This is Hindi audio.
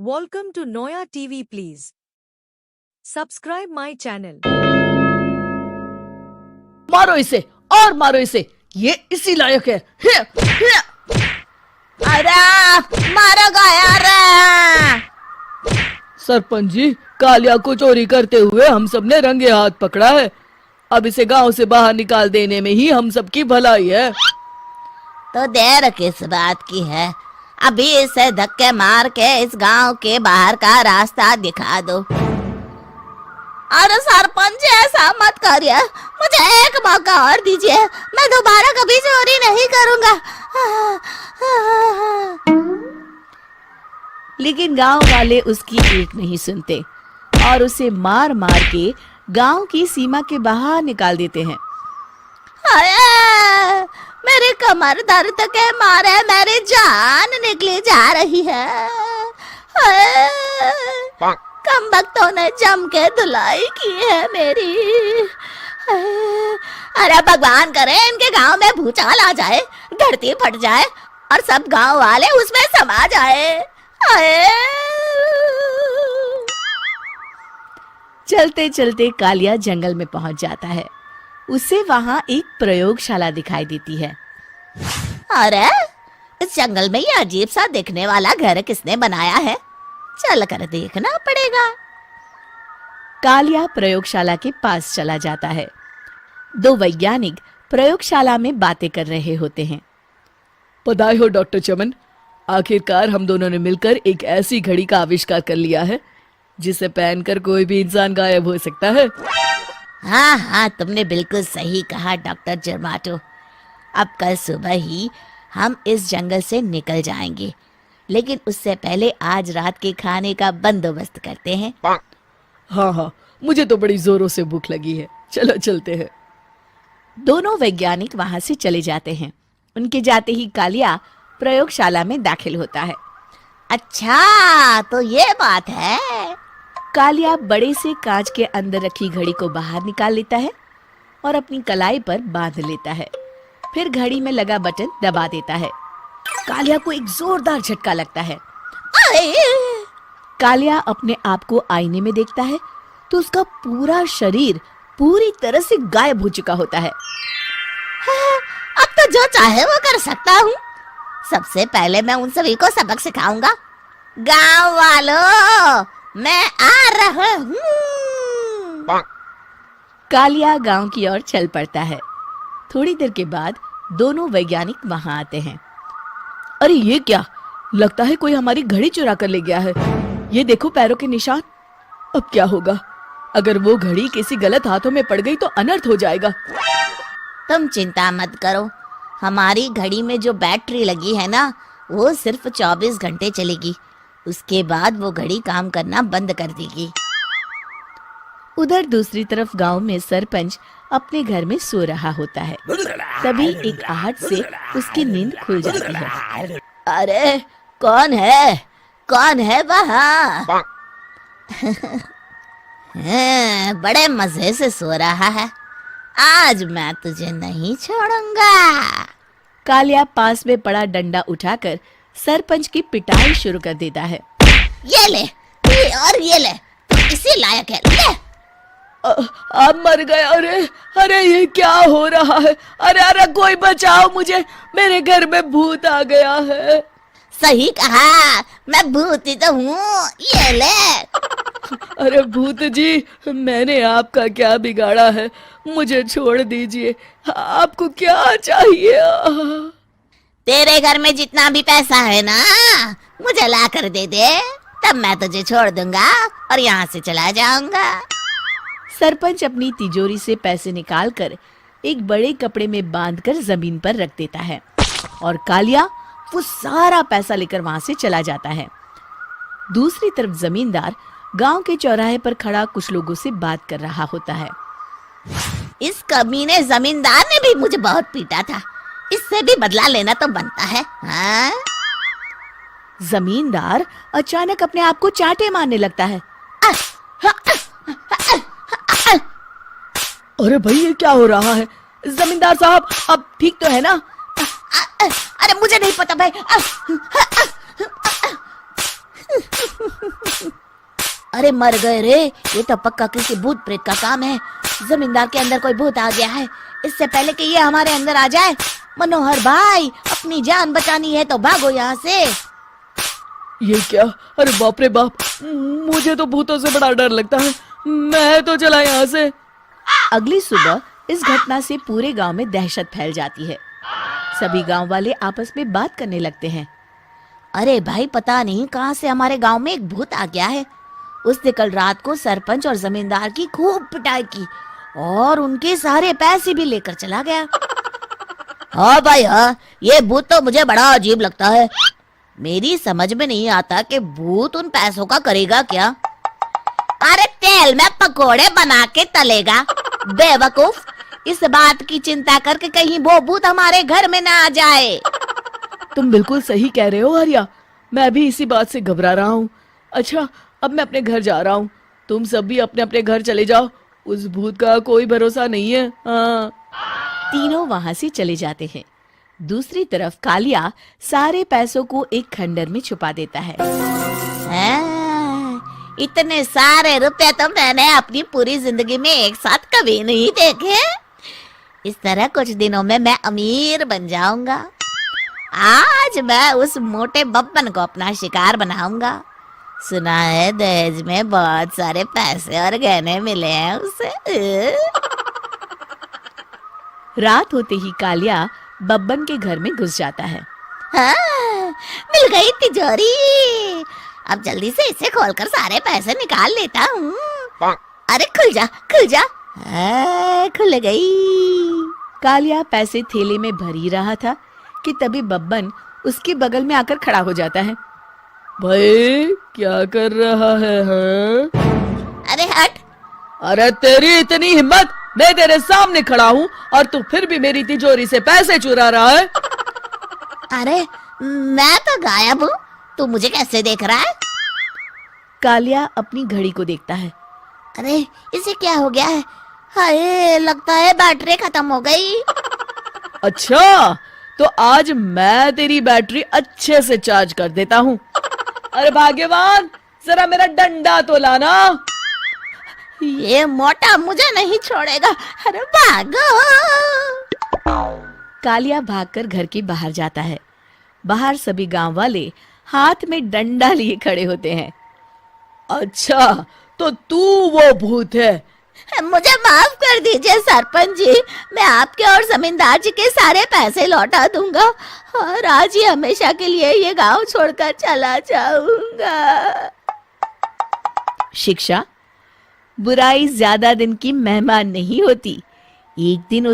Welcome to Noya TV. Please subscribe my channel. मारो इसे और मारो इसे, ये इसी लायक है। अरे मारो यार। सरपंच जी, कालिया को चोरी करते हुए हम सब ने रंगे हाथ पकड़ा है। अब इसे गांव से बाहर निकाल देने में ही हम सबकी भलाई है। तो देर किस बात की है, अभी इसे धक्के मार के इस गांव के बाहर का रास्ता दिखा दो। अरे सरपंच ऐसा मत करिए, मुझे एक मौका और दीजिए, मैं दोबारा कभी चोरी नहीं करूंगा। लेकिन गांव वाले उसकी एक नहीं सुनते और उसे मार मार के गांव की सीमा के बाहर निकाल देते हैं। मेरी कमर दर्द के मारे मेरी जान निकली जा रही है। कमबख्तों ने जम के धुलाई की है मेरी। अरे भगवान करे इनके गांव में भूचाल आ जाए, धरती फट जाए और सब गांव वाले उसमें समा जाए। चलते चलते कालिया जंगल में पहुंच जाता है। उसे वहां एक प्रयोगशाला दिखाई देती है। अरे इस जंगल में ये अजीब सा दिखने वाला घर किसने बनाया है, चल कर देखना पड़ेगा। कालिया प्रयोगशाला के पास चला जाता है। दो वैज्ञानिक प्रयोगशाला में बातें कर रहे होते हैं। बधाई हो डॉक्टर चमन, आखिरकार हम दोनों ने मिलकर एक ऐसी घड़ी का आविष्कार कर लिया है जिसे पहनकर कोई भी इंसान गायब हो सकता है। हाँ, तुमने बिल्कुल सही कहा डॉक्टर जर्माटो। अब कल सुबह ही हम इस जंगल से निकल जाएंगे, लेकिन उससे पहले आज रात के खाने का बंदोबस्त करते हैं। हाँ, मुझे तो बड़ी जोरों से भूख लगी है, चलो चलते हैं। दोनों वैज्ञानिक वहां से चले जाते हैं। उनके जाते ही कालिया प्रयोगशाला में दाखिल होता है। अच्छा, तो ये बात है। कालिया बड़े से कांच के अंदर रखी घड़ी को बाहर निकाल लेता है और अपनी कलाई पर बांध लेता है। फिर घड़ी में लगा बटन दबा देता है। कालिया को एक जोरदार झटका लगता है। कालिया अपने आप को आईने में देखता है तो उसका पूरा शरीर पूरी तरह से गायब हो चुका होता है। अब तो जो चाहे वो कर सकता हूँ। सबसे पहले मैं उन सभी को सबक सिखाऊंगा। गांव वालों, मैं आ रहा हूँ। कालिया गांव की ओर चल पड़ता है। थोड़ी देर के बाद दोनों वैज्ञानिक वहां आते हैं। अरे ये क्या, लगता है कोई हमारी घड़ी चुरा कर ले गया है। ये देखो पैरों के निशान। अब क्या होगा, अगर वो घड़ी किसी गलत हाथों में पड़ गई तो अनर्थ हो जाएगा। तुम चिंता मत करो, हमारी घड़ी में जो बैटरी लगी है ना, वो सिर्फ 24 घंटे चलेगी। उसके बाद वो घड़ी काम करना बंद कर देगी। उधर दूसरी तरफ गांव में सरपंच अपने घर में सो रहा होता है। तभी एक आहट से उसकी नींद खुल जाती है। अरे कौन है वहाँ? बड़े मजे से सो रहा है, आज मैं तुझे नहीं छोड़ूंगा। कालिया पास में पड़ा डंडा उठाकर सरपंच की पिटाई शुरू कर देता है। ये ले, ये ले, तू इसी लायक है, ले। आप मर गए। अरे ये क्या हो रहा है? अरे कोई बचाओ मुझे, मेरे घर में भूत आ गया है। सही कहा, मैं भूत ही तो हूँ, ये ले। अरे भूत जी, मैंने आपका क्या बिगाड़ा है, मुझे छोड़ दीजिए। आपको क्या चाहिए? तेरे घर में जितना भी पैसा है ना, मुझे ला कर दे दे, तब मैं तुझे छोड़ दूंगा और यहाँ से चला जाऊंगा। सरपंच अपनी तिजोरी से पैसे निकालकर एक बड़े कपड़े में बांधकर जमीन पर रख देता है और कालिया वो सारा पैसा लेकर वहां से चला जाता है। दूसरी तरफ जमींदार गांव के चौराहे पर खड़ा कुछ लोगों से बात कर रहा होता है। इस कमीने जमींदार ने भी मुझे बहुत पीटा था, इससे भी बदला लेना तो बनता है। हाँ? जमींदार अचानक अपने आप को चांटे मारने लगता है। अरे भाई ये क्या हो रहा है? जमींदार साहब, अब ठीक तो है ना? अरे मुझे नहीं पता भाई। अरे मर गए रे, ये तो पक्का किसी भूत प्रेत का काम है। जमींदार के अंदर कोई भूत आ गया है। इससे पहले कि ये हमारे अंदर आ जाए, मनोहर भाई अपनी जान बचानी है तो भागो यहाँ से। ये क्या? अरे बाप रे बाप, मुझे तो भूतों से बड़ा डर लगता है, मैं तो चला यहाँ से। अगली सुबह इस घटना से पूरे गांव में दहशत फैल जाती है। सभी गांव वाले आपस में बात करने लगते हैं। अरे भाई, पता नहीं कहाँ से हमारे गांव में एक भूत आ गया है। उसने कल रात को सरपंच और जमींदार की खूब पिटाई की और उनके सारे पैसे भी लेकर चला गया। हाँ भाई हाँ, ये भूत तो मुझे बड़ा अजीब लगता है। मेरी समझ में नहीं आता कि भूत उन पैसों का करेगा क्या। अरे तेल में पकोड़े बना के तलेगा बेवकूफ। इस बात की चिंता करके कहीं वो भूत हमारे घर में ना आ जाए। तुम बिल्कुल सही कह रहे हो आर्या, मैं भी इसी बात से घबरा रहा हूँ। अच्छा, अब मैं अपने घर जा रहा हूँ, तुम सब भी अपने अपने घर चले जाओ, उस भूत का कोई भरोसा नहीं है। हाँ। तीनों वहां से चले जाते हैं। दूसरी तरफ कालिया सारे पैसों को एक खंडर में छुपा देता है। इतने सारे रुपए तो मैंने अपनी पूरी जिंदगी में एक साथ कभी नहीं देखे। इस तरह कुछ दिनों में मैं अमीर बन जाऊंगा। आज मैं उस मोटे बब्बन को अपना शिकार बनाऊंगा। सुना है दहेज में बहुत सारे पैसे और गहने मिले हैं उसे। रात होते ही कालिया बब्बन के घर में घुस जाता है। हाँ, मिल गई तिजोरी। अब जल्दी से इसे खोलकर सारे पैसे निकाल लेता हूँ। अरे खुल जा खुल जा। खुल गई। कालिया पैसे थैले में भर ही रहा था कि तभी बब्बन उसके बगल में आकर खड़ा हो जाता है। भाई क्या कर रहा है? हाँ? अरे हट। अरे तेरी इतनी हिम्मत, मैं तेरे सामने खड़ा हूँ और तू फिर भी मेरी तिजोरी से पैसे चुरा रहा है। अरे मैं तो गायब हूँ, तू मुझे कैसे देख रहा है? कालिया अपनी घड़ी को देखता है। अरे इसे क्या हो गया है? हाय, लगता है बैटरी खत्म हो गई। अच्छा, तो आज मैं तेरी बैटरी अच्छे से चार्ज कर देता हूँ। अरे भाग्यवान, जरा मेरा डंडा तो लाना। ये मोटा मुझे नहीं छोड़ेगा। अरे भागो। कालिया भागकर घर के बाहर जाता है। बाहर सभी गांव वाले हाथ में डंडा लिए खड़े होते हैं। अच्छा, तो तू वो भूत है? मुझे माफ कर दीजिए सरपंच जी, मैं आपके और जमींदार जी के सारे पैसे लौटा दूंगा और आज ही हमेशा के लिए ये गांव छोड़कर चला जाऊंगा। शिक्षा: बुराई ज्यादा दिन की मेहमान नहीं होती, एक दिन उस